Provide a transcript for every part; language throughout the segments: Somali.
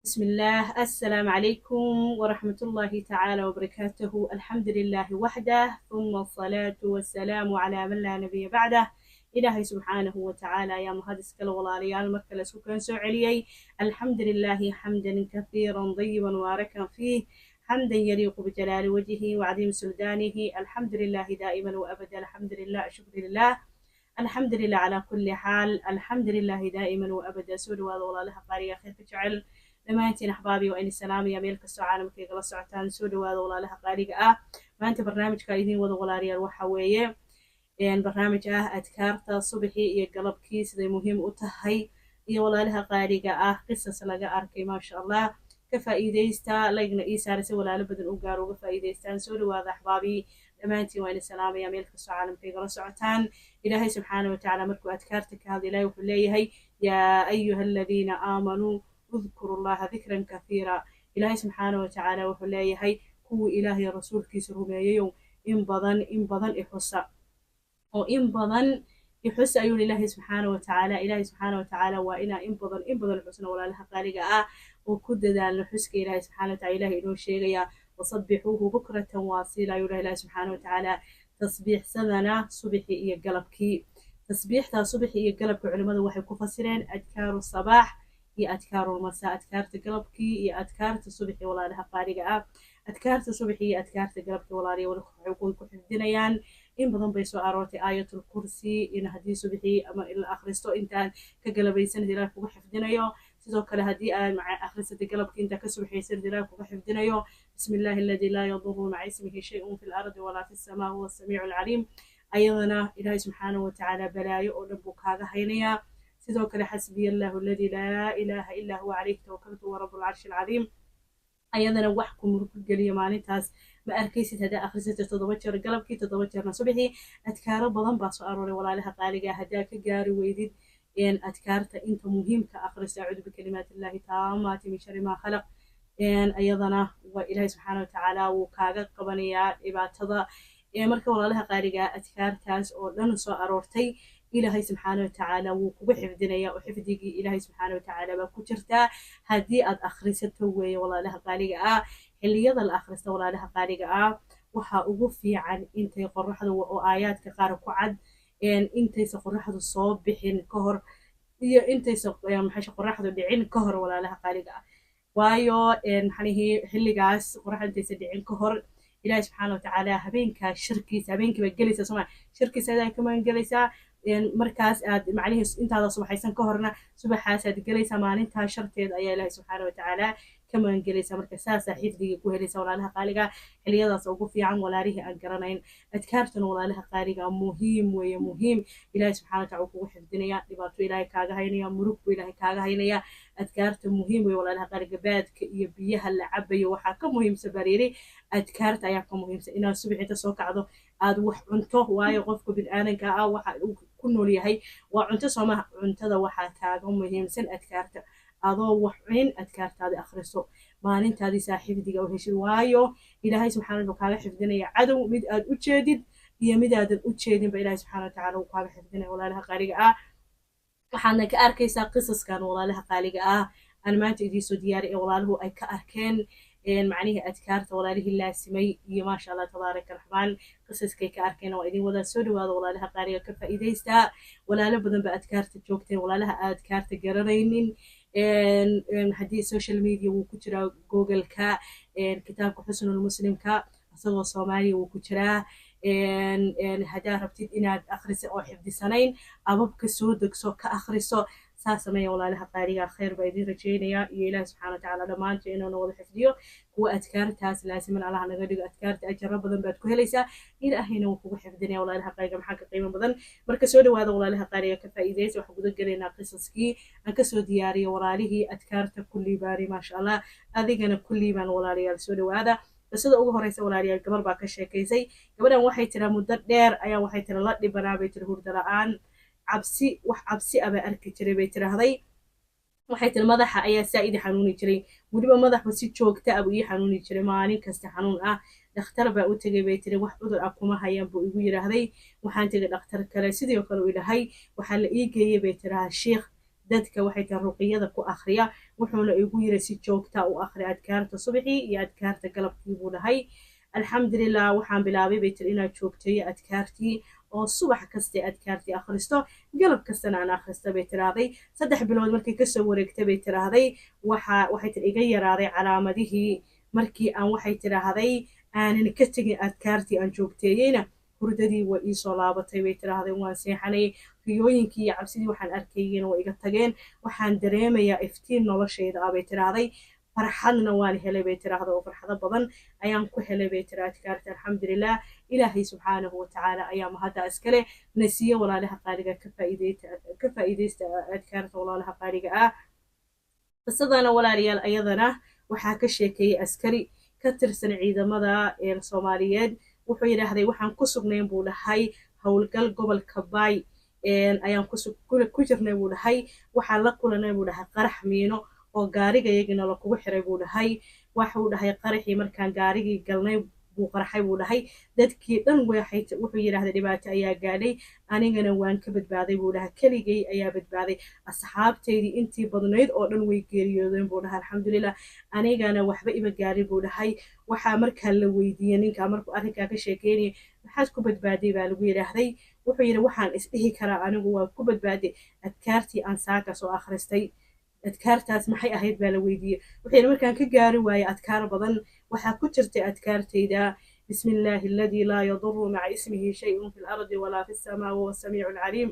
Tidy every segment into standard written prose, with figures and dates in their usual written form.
بسم الله السلام عليكم ورحمة الله تعالى وبركاته. الحمد لله وحده ثم الصلاة والسلام على من لا نبي بعده. إلهي سبحانه وتعالى يا مهدس كل ولاليال مركز سكان سعليي. الحمد لله حمدا كثيرا طيبا مباركا فيه، حمدا يليق بجلال وجهه وعظيم سلطانه. الحمد لله دائما وأبدا، الحمد لله الشكر لله، الحمد لله على كل حال، الحمد لله دائما وأبدا. سود والله لها قارية خير كجعل dhammaantiin axbaabi waa idin salaamaya meel kastoo caalamka igala socotaan. soo dhawaada walaalaha qaaliga ah. maanta barnaamijka idiin wada walaalayaal waxa weeye barnaamij ah adkaarta subaxii iyo galabkii siday muhiim u tahay, iyo walaalaha qaaliga ah qisas laga arkay maasha allah. ka faa'iidaysta lagna ii saaraysa walaalo badan u gaaro uga faa'iidaystaan. soo dhawaada axbaabi dhammaantiin waa idin salaamaya meel kastoo caalamka igala socotaan. ilaahay subxaana watacaala markuu adkaarta ka hadla ilaahay wuxuu leeyahay yaa ayuha aladiina aamanuu اذكروا الله ذكرا كثيرا. إلهي سبحانه وتعالى وحليه هي هو إلهي رسول كيس رمييو إن بدن إحسا وإن بدن إحسا أيون إلهي سبحانه وتعالى. إلهي سبحانه وتعالى وإنا إن بدن حسنا ولا لها قارقة وكد ذا الحسك إلهي سبحانه وتعالى إلهي إنه شيغيا وصبحوه بكرة واصيلا. يقول إلهي سبحانه وتعالى تصبيح سننا صبحي إيا قلبكي. تصبيح تا صبحي إيا قلبك علماء وحي كفسرين أذكار الصباح iyo adkaarul masaa, adkaarta galabkii iyo adkaarta subaxii walaalaha qaaliga ah. adkaarta subaxii iyo adkaarta galabkii walaaliya waxay ku xifdinayaan in badan bay soo aroortay aayatul kursi in haddii subaxii ama la akhristo intaan ka galabaysanid ilaah kugu xifdinayo. sidoo kale haddii aad akhrisatay galabkii intaa ka subaxaysanid ilaah kugu xifdinayo. bismi illaahi alladii laa yadurru maca ismihi shay'un fi lardi walaa fi samaa huwa asamiicu alcaliim. ayadana ilaahay subxaanahu watacaala balaayo oo dhan buu kaaga haynayaa. sidoo kale xasbiya allahu alladii laa ilaaha illaa huwa calayhi tawakkaltu wa rabbul carshi alcadiim. ayadana wax ku murug geliya maalintaas ma arkaysid haddaa akhrisatay 7 jeer galabkii 7 jeerna subaxii. adkaaro badan baa soo arooray walaalaha qaaliga haddaa ka gaari weydid adkaarta inta muhiimka akhriso acuudu bikalimaati illaahi taamaati min shari maa khalaq. ayadana waa ilaahay subxaana watacaala wuu kaaga qabanayaa dhibaatada. marka walaalaha qaaliga adkaartaas oo dhan soo aroortay ilaahay subxaana watacaala wuu kugu xifdinayaa oo xifdigii ilaahay subxaana watacaala baa ku jirtaa haddii aad akhrisato weeye walaalaha qaaliga ah. xilliyada la akhrista walaalaha qaaliga ah waxaa ugu fiican intay qoraxda oo aayaadka qaar ku cad intaysa qoraxdu soo bixin ka hor iyo intaysa qoraxdu dhicin ka hor walaalaha qaaliga ah. waayo xilligaas qoraxda intaysa dhicin ka hor ilaahay subxaana watacaala habeenkaa shirkiisa habeenkii baa gelaysaa soma shirkiisa adaa kamaan gelaysaa. markaas aad macnihiis intaada subaxaysan ka horna subaxaasaad gelaysaa maalintaa sharteeda ayaa ilaahay subxaana watacaala ka magangelaysaa. marka saasaa xifdiga ku helaysa walaalaha qaaliga. xiliyadaas ugu fiican walaalihii aan garanayn adkaartuna walaalaha qaaliga muhiim weeye muhiim. ilaahay subxana wataala wuu kugu xifdinaya, dhibaato ilaahay kaaga haynaya, murug buu ilaahay kaaga haynaya. adkaarta muhiim weeye walaalaha qaaliga. baadka iyo biyaha la cabayo waxaa ka muhiimsan bariiri adkaarta ayaa ka muhiimsan inaad subaxinta soo kacdo aad wax cunto. waayo qofka biniaadanka ah waxa uu ku nool yahay waa cunto. soomaha cuntada waxaa kaaga muhiimsan adkaarta. adoo wax cunin adkaartaadi akhriso maalintaadii saaxiibdiga u heshid. waayo ilaahay subxana wataala kaaga xifdinaya cadow mid aad u jeedid iyo mid aadan u jeedinba ilaahay subxana watacaala uu kaaga xifdinaya walaalaha qaaliga ah. waxaadna ka arkaysaa qisaskan walaalaha qaaliga ah aan maanta idiinsoo diyaari ee walaaluhu ay ka arkeen macnihii adkaarta walaalihii laasimay iyo maasha allah tabaaraka raxmaan qisaskay ka arkeen waa idin wadaa. soo dhawaada walaalaha qaaliga ka faa'iidaystaa. walaalo badan ba adkaarta joogteen walaalaha adkaarta garanaynin haddii social media wuu ku jiraa googleka kitaabka xusnul muslimka isagoo soomaaliya wuu ku jiraa. haddaa rabtid inaad akhriso oo xifdisanayn ababka soo degso ka akhriso. saas sameeya walaalaha qaaliga khayr baa idin rajaynayaa iyo ilaahi subxana watacaala dhammaanta inuuna wada xifdiyo. kuwa adkaartaas laasiman allah naga dhigo. adkaarta ajaro badan baad ku helaysaa ilaahayna wuu kugu xifdinaya walaalaha qaaliga maxaa ka qiimo badan. marka soo dhawaada walaalaha qaaliga ka faa'iidaysa. waxaan guda gelaynaa qisaskii aan kasoo diyaariyay walaalihii adkaarta kullii baari maasha allah. adigana kullii baan walaalayaal soo dhawaada. qisada ugu horeysa walaalayaal gabar baa ka sheekaysay. gabadhan waxay tiraa muddo dheer ayaa waxay tira la dhibanaa bay tiri hurda la-aan cabsi wax cabsi abaa arki jiray bay tiraahday. waxay tiri madaxa ayaa saa'idi xanuuni jiray weliba madaxba si joogta ah buu ii xanuuni jiray maalin kasta xanuun ah. dhakhtar baa u tegay bay tiri wax cudur ah kuma hayaan buu igu yiraahday. waxaan tegay dhakhtar kale sidoo kale uu ilahay waxaa la ii geeyay bay tiraha shiikh dadka waxay tahay ruqiyada ku akhriya wuxuuna igu yiri si joogta u akhri adkaarta subaxii iyo adkaarta galabkii buu dhahay alxamdulilah waxaan bilaabay bay tiri inaan joogteeyo adkaartii oo subax kaste adkaartii akhristo galab kastana aan akhristo bay tiraahday 3 bilood markii kasoo wareegtay bay tiraahday waxay tiri iga yaraaday calaamadihii markii aan waxay tiraahday aanan ka tegin adkaartii aan joogteeyeyna hurdadii way ii soo laabatay bay tiraahday waan seexanay riyooyinkii iyo cabsidii waxaan arkayeen way iga tageen waxaan dareemayaa iftiin noloshayda ah bay tiraahday farxadna waan helay bay tiraahday oo farxado badan ayaan ku helay bay tiraahday adkaarta alxamdulilah ilaahay subxaanahu watacaala ayaa mahadda iskale nasiye walaalaha qaaliga ka faa'iidaysta adkaarta walaalaha qaaliga ah qisadana walaalayaal ayadana waxaa ka sheekeeyey askari ka tirsan ciidamada soomaaliyeed wuxuu yidhaahday waxaan ku sugnayn buu dhahay howlgal gobolka baay ayaan ku jirnay buu dhahay waxaan la kulanay buu dhahay qarax miino oo gaarigayagina la kugu xiray buu dhahay waxuu dhahay qaraxii markaan gaarigii galnay buu qarxay buu dhahay dadkii dhan wuxuu yidhaahday dhibaato ayaa gaadhay anigana waan ka badbaaday buu dhahay keligay ayaa badbaaday asxaabtaydii intii badnayd oo dhan way geeriyoodeen buu dhahay alxamdulilah anigana waxba ima gaarin buu dhahay waxaa markaa la weydiiyey ninkaa markuu arrinkaa ka sheekeynayay maxaad ku badbaaday baa lagu yidhaahday wuxuu yidhi waxaan isdhihi karaa anigu waa ku badbaaday adkaartii aan saaka soo akhristay adkaartaas maxay ahayd baa la weydiiyey wuxuu yidhi markaan ka gaari waayey adkaar badan waxaa ku jirtay adkaartayda bismi illaahi alladii laa yaduru maca ismihi shayun fi lardi walaa fi samaa wahuwa samiicu alcaliim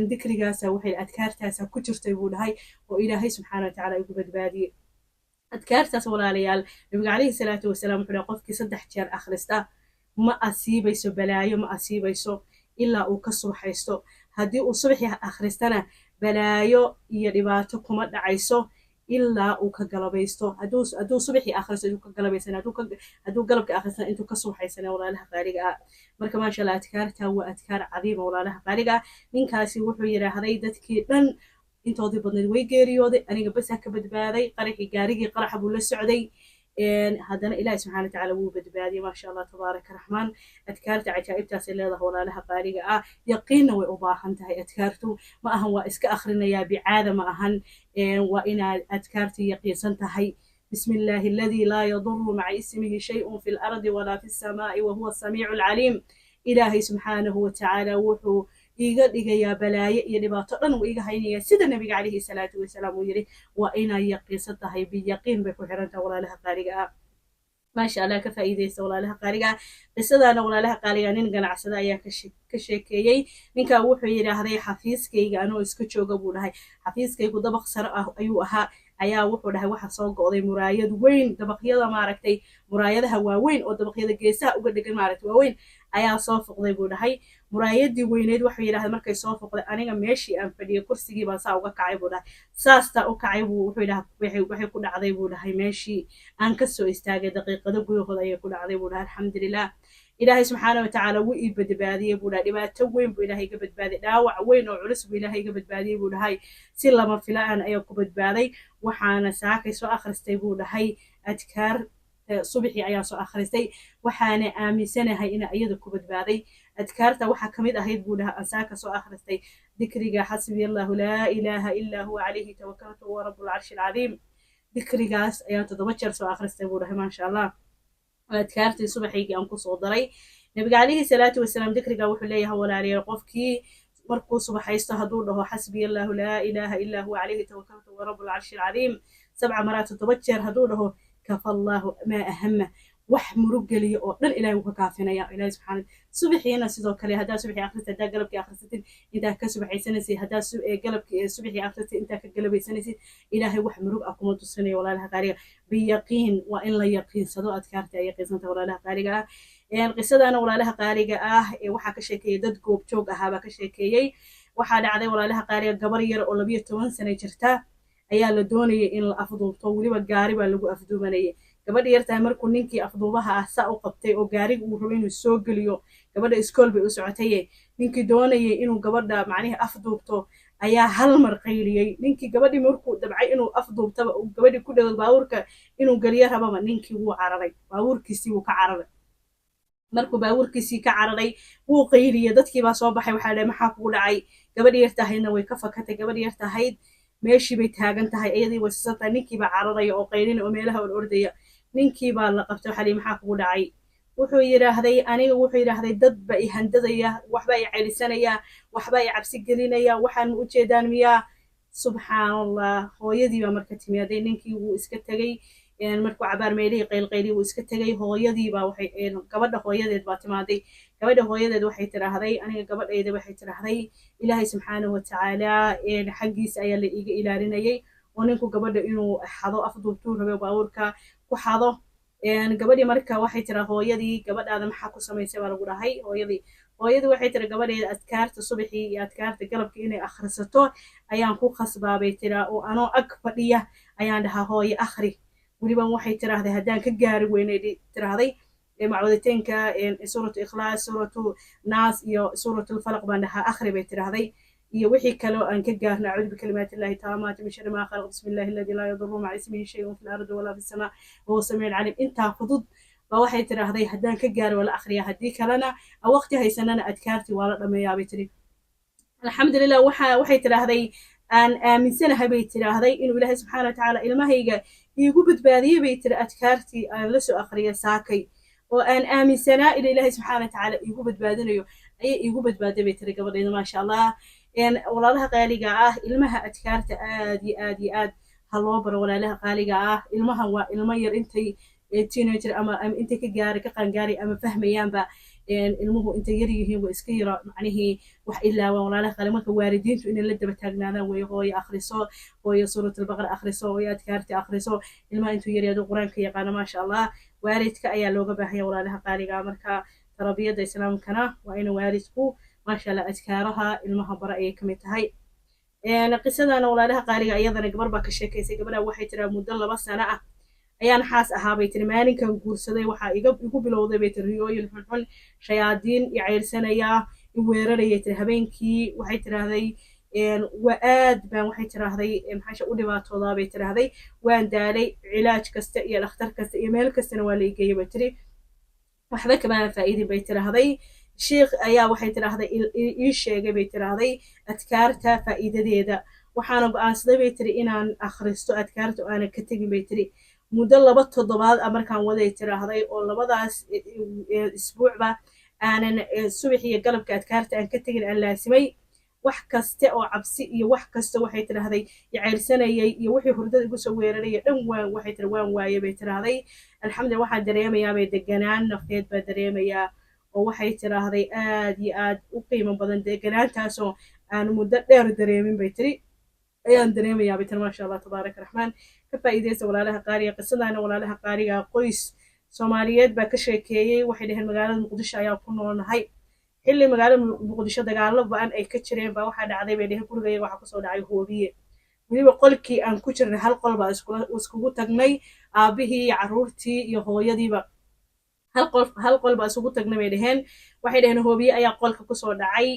dikrigaasa waxay adkaartaasa ku jirtay buu dhahay oo ilaahay subxaana watacaala igu badbaadiyey adkaartaas walaalayaal nabiga calayhi salaatu wasalaam wuxuu dhahay qofkii 3 jeer akhrista ma asiibayso balaayo ma asiibayso ilaa uu ka subaxaysto haddii uu subaxii akhristana balaayo iyo dhibaato kuma dhacayso ilaa uu ka galabaysto hadduu subaxii akhristo intuu ka galabaysan hadduu galabka akhrisana intuu ka subaxaysana walaalaha qaaliga ah marka maasha allah adkaarta waa adkaar cadiima walaalaha qaaliga ah ninkaasi wuxuu yidhaahday dadkii dhan intoodii badnayd way geeriyooday aniga basaa ka badbaaday gaarigii qaraxa buu la socday haddana ilaahi subxaana watacaala wuu badbaadiyey maasha allah tabaaraka raxmaan adkaarta cajaa'ibtaasay leedahay walaalaha qaaliga ah yaqiinna way u baahan tahay adkaartu ma ahan waa iska akhrinayaa bicaada ma ahan waa inaad adkaartii yaqiinsan tahay بسم الله الذي لا يضر مع اسمه شيء في الأرض ولا في السماء وهو السميع العليم إلهي سبحانه وتعالى وحو iga dhigaya balaayo iyo dhibaato dhan uu iga haynaya sida nabiga calayhi salaatu wasalaam uu yiri waa inay yaqiinsan tahay biyaqiin bay ku xirantahay walaalaha qaaliga ah maasha allah ka faa'iideysta walaalaha qaaliga qisadana walaalaha qaaliga nin ganacsada ayaa ka sheekeeyey ninkaa wuxuu yidhaahday xafiiskayga anoo iska jooga buu dhahay xafiiskaygu dabaq sare ah ayuu ahaa ayaa wuxuu dhahay waxa soo go'day muraayad weyn dabaqyada maaragtay muraayadaha waaweyn oo dabaqyada geesaha uga dhigan maaragtay waaweyn ayaa soo foqday buu dhahay muraayadii weyneed wuxuu yidhaahday markay soo foqday aniga meeshii aan fadhiyay kursigii baan saa uga kacay buu dhahay saastaa u kacay buu wuxuu yidhahay waxay ku dhacday buu dhahay meeshii aan kasoo istaagay daqiiqado gudahooda ayay ku dhacday buu dhahay alxamdulilah ilaahay subxaana watacaala wuu ii badbaadiyey buu dhahay dhibaato weyn buu ilaahay iga badbaadiyey dhaawac weyn oo culus buu ilaahay iga badbaadiyey buu dhahay si lama filaan ayaa ku badbaaday waxaana saakay soo akhristay buu dhahay adkaar subaxii ayaa soo akhristay waxaana aaminsanahay ina iyada ku badbaaday adkaarta waxaa kamid ahayd buu dhahay aan saaka soo akhristay dikriga xasbi allahu laa ilaaha ilaa huwa calayhi tawakaltu wa rabbul carshi alcadiim dikrigaas ayaan 7 jeer soo akhristay buu dhahay maasha allah adkaartii subaxaygii aan kusoo daray nabiga calayhi salaatu wasalaam dikriga wuxuu leeyahay walaalayaal qofkii markuu subaxaysto hadduu dhaho xasbi allahu laa ilaaha ilaa huwa calayhi tawakaltu wa rabbul carshi alcadiim 7 maraat 7 jeer hadduu dhaho kafa allahu maa ahama wax murug geliya oo dhan ilaahay wuu ka kaafinaya ilaahay subxaana subaxiina sidoo kale haddaa subaxii akhrisatid haddaa galabkii akhrisatid intaa ka subaxaysanaysid haddaa galabkii subaxii akhrisatid intaa ka galabaysanaysid ilaahay wax murug ah kuma tusinayo walaalaha qaaliga biyaqiin waa in la yaqiinsado adkaarta ay yaqiinsanta walaalaha qaaliga ah qisadana walaalaha qaaliga ah waxaa ka sheekeeyey dad goobjoog ahaabaa ka sheekeeyey waxaa dhacday walaalaha qaaliga gabar yar oo 12 sano jirta ayaa la doonayay in la afduubto weliba gaari baa lagu afduubanayay gabadha yartahay markuu ninkii afduubaha ah saa u qabtay oo gaariga uu rabo inuu soo geliyo gabadha iskool bay u socotaye ninkii doonayay inuu gabadha macnihii afduubto ayaa hal mar qayliyey ninkii gabadhii markuu dabcay inuu afduubtaba gabadhii ku dhago baabuurka inuu geliyo rababa ninkii wuu cararay baabuurkiisii wuu ka cararay markuu baabuurkiisii ka cararay wuu qayliyey dadkii baa soo baxay waxaa dhahay maxaa kugu dhacay gabadhi yar tahaydna way ka fakatay gabadhi yar tahayd meeshii bay taagan tahay iyadii way sisan tahay ninkii baa cararaya oo qaylina oo meelaha ordaya ninkii baa la qabtay waxaa lihi maxaa kugu dhacay wuxuu yidhaahday aniga wuxuu yidhaahday dad ba i handadaya waxba i celisanaya waxba i cabsi gelinaya waxaan ma ujeedaan miyaa subxaan allah hooyadii baa marka timaaday ninkii wuu iska tegey markuu cabaar meelihii qaylqayli wuu iska tegey hooyadii baa waxay gabadha hooyadeed baa timaaday gabadha hooyadeed waxay tidhaahday aniga gabadhayda waxay tidhaahday ilaahay subxaanahu watacaala xaggiisa ayaa la iiga ilaalinayay oo ninku gabadha inuu xado afduubtuu rabe baabuurka ku xado gabadhii marka waxay tira hooyadii gabadhaada maxaa ku samaysay baa lagu dhahay hooyadii waxay tira gabadheeda adkaarta subaxii iyo adkaarta galabkii inay akhrisato ayaan ku khasbaabay tira oo anoo ag fadhiya ayaan dhahaa hooye akhri weliban waxay tiraahday haddaan ka gaari weynay tiraahday macwaditeenka suuratu ikhlaas suuratu naas iyo suuratu lfalaq baan dhahaa akhri bay tiraahday iyo wixii kaloo aan ka gaarna acuudu bikalimaati illahi taamaati min shari maa khalaq bismi illahi alladii laa yaduru maca ismihi shayun fi lardi walaa fi samaa wahuwa samiic calim intaa fudud ba waxay tiraahday haddaan ka gaari waa la akhriyaa haddii kalena waqti haysanana adkaartii waa la dhameeyaa bay tiri alxamdulilah waxay tiraahday aan aaminsanahay bay tiraahday inuu ilaahay subxaana watacaala ilmahayga iigu badbaadiyey bay tiri adkaartii aan la soo akhriyay saakay oo aan aaminsanaa in ilaahay subxaana watacaala iigu badbaadinayo ayay iigu badbaaday bay tiri gabadhayda maasha allah walaalaha qaaliga ah ilmaha adkaarta aad iyo aad iyo aad ha loo baro walaalaha qaaliga ah ilmahan waa ilmo yar intay teenager ama intay ka gaari ka qaangaari ama fahmayaanba ilmuhu intay yar yihiin waa iska yaro macnihii wax ilaawaan walaalaha qaali marka waalidiintu inay la daba taagnaadaan weeye hooyo akhriso hooyo suuratalbaqara akhriso hooyo adkaarti akhriso ilmaha intuu yaryaado qur-aanka yaqaano maasha allah waalidka ayaa looga baahaya walaalaha qaaliga marka tarbiyadda islaamkana waa ina waalidku maasha allah adkaaraha ilmaha bara ayay ka mid tahay qisadana walaalaha qaaliga iyadana gabar baa ka sheekaysay gabadha waxay tiraa muddo 2 sano ah ayaan xaas ahaa bay tiri maalinkan guursaday waxaa igu bilowday bay tiri riyooyin xunxun shayaadiin i ceyrsanaya i weerarayay tiri habeenkii waxay tiraahday waa aad baan waxay tiraahday maxaasha u dhibaatoodaa bay tiraahday waan daalay cilaaj kasta iyo dhakhtar kasta iyo meel kastana waa la igeeyay bay tiri waxba kamaan faa'iidin bay tiraahday sheekh ayaa waxay tiraahday ii sheegay bay tiraahday adkaarta faa'iidadeeda waxaana go'aansaday bay tiri inaan akhristo adkaarta oo aanan ka tegin bay tiri muddo 2 toddobaad markaan waday tiraahday oo 2daas isbuucba aanan subax iyo galabka adkaarta aan ka tegin aan laasimay wax kaste oo cabsi iyo wax kasta waxay tiraahday yaceylsanayay iyo wixii hurdada igu soo weerarayay dhan waxay tiri waan waayay bay tiraahday alxamdulillah waxaan dareemayaa bay deganaan nafteed baa dareemayaa oo waxay tiraahday aad iyo aad u qiimo badan deganaantaasoo aan muddo dheer dareemin bay tiri ayaan dareemayaa bay tiri maasha allah tabaaraka raxmaan ka faa'iidaysta walaalaha qaariga qisadaana walaalaha qaariga qoys soomaaliyeed baa ka sheekeeyey waxay dhaheen magaalada muqdisho ayaa ku noolnahay xilli magaalada muqdisho dagaalo ba'an ay ka jireen baa waxaa dhacday bay dhaheen gurigayga waxaa kusoo dhacay hoobiye weliba qolkii aan ku jirnay hal qol baa iskugu tagnay aabihii iyo carruurtii iyo hooyadiiba hal qol baa isugu tagnay bay dhaheen waxay dhaheen hoobiye ayaa qolka kusoo dhacay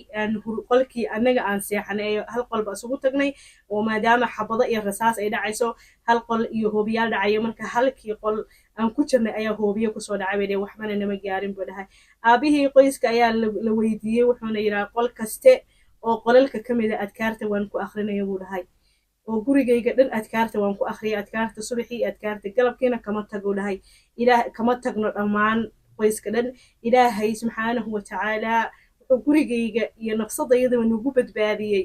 qolkii annaga aan seexanay hal qol baa isugu tagnay oo maadaama xabado iyo rasaas ay dhacayso hal qol iyo hoobiyaal dhacayo marka halkii qol aan ku jirnay ayaa hoobiye kusoo dhacay bay dhaheen waxbana nama gaarin buu dhahay aabihii qoyska ayaa la weydiiyey wuxuuna yidhaha qol kaste oo qolalka ka mida adkaarta waan ku akrinaya buu dhahay oo gurigayga dhan adkaarta waan ku akhriyay adkaarta subaxii adkaarta galabkiina kama tago dhahay kama tagno dhammaan qoyska dhan ilaahay subxaanahu watacaala wuxuu gurigayga iyo nafsadayadaba nagu badbaadiyey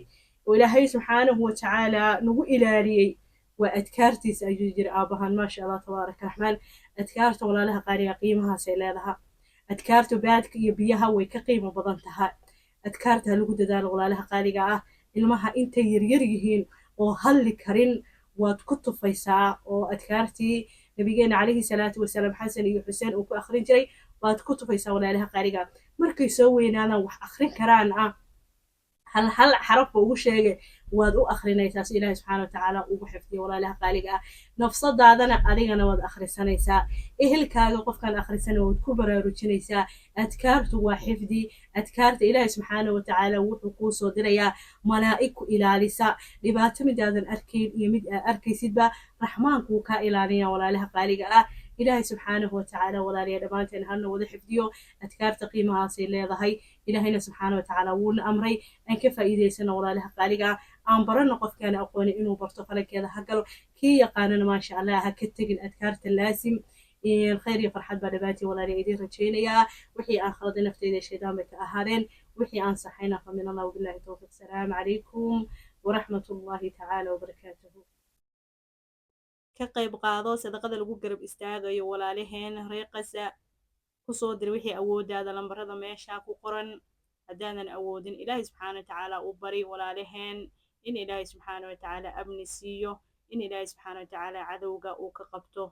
oo ilaahay subxaanahu watacaala nagu ilaaliyey waa adkaartiisa ayuu jira aabahan maasha allah tabaaraka raxmaan adkaarta walaalaha qaariga qiimahaasay leedahay adkaartu baadka iyo biyaha way ka qiimo badan tahay adkaarta ha lagu dadaalo walaalaha qaaliga ah ilmaha intay yaryar yihiin oo hadli karin waad ku tufaysaa oo adkaartii nabigeena calayhi salaatu wasalaam xasan iyo xuseen uu ku akhrin jiray waad ku tufaysaa walaalaha qaaliga markay soo weynaadaan wax akhrin karaan hal xarafba ugu sheegay waad u akhrinaysaa si ilaahay subxaana watacaala ugu xifdiyo walaalaha qaaliga ah nafsadaadana adigana waad akhrisanaysaa ehelkaaga qofkaan akhrisana waad ku baraarujinaysaa adkaartu waa xifdi adkaarta ilaahay subxaana watacaala wuxuu kuu soo dirayaa malaa'ig ku ilaalisa dhibaato midaadan arkayn iyo mid aa arkaysidba raxmaankuu kaa ilaalinaya walaalaha qaaliga ah إلهي سبحانه وتعالى ولا لي دمانتين هلنا وذا حفظيو أذكار تقيمها سي ليضهي إلهينا سبحانه وتعالى ون أمري أن كيف إذا سنة ولا لها قالقا أن برنا قف كان أقوني إنه برتقال كذا هقلو كي يقاننا ما شاء الله هكتق الأذكار اللازم الخير يفرحت بدباتي ولا لي إيدي رجينيا وحي آخر نفتي إذا شيطان بك أهارين وحي أنصحينا فمن الله وبالله التوفيق. السلام عليكم ورحمة الله تعالى وبركاته. ka qayb qaado sadaqada lagu garab istaagayo walaalaheen reeqasa kusoo dir wixii awoodaada lambarada meesha ku qoran haddaanan awoodin ilaahay subxaana watacaala u bari walaalaheen in ilaahay subxaana watacaala amni siiyo in ilaahay subxaana watacaala cadowga uu ka qabto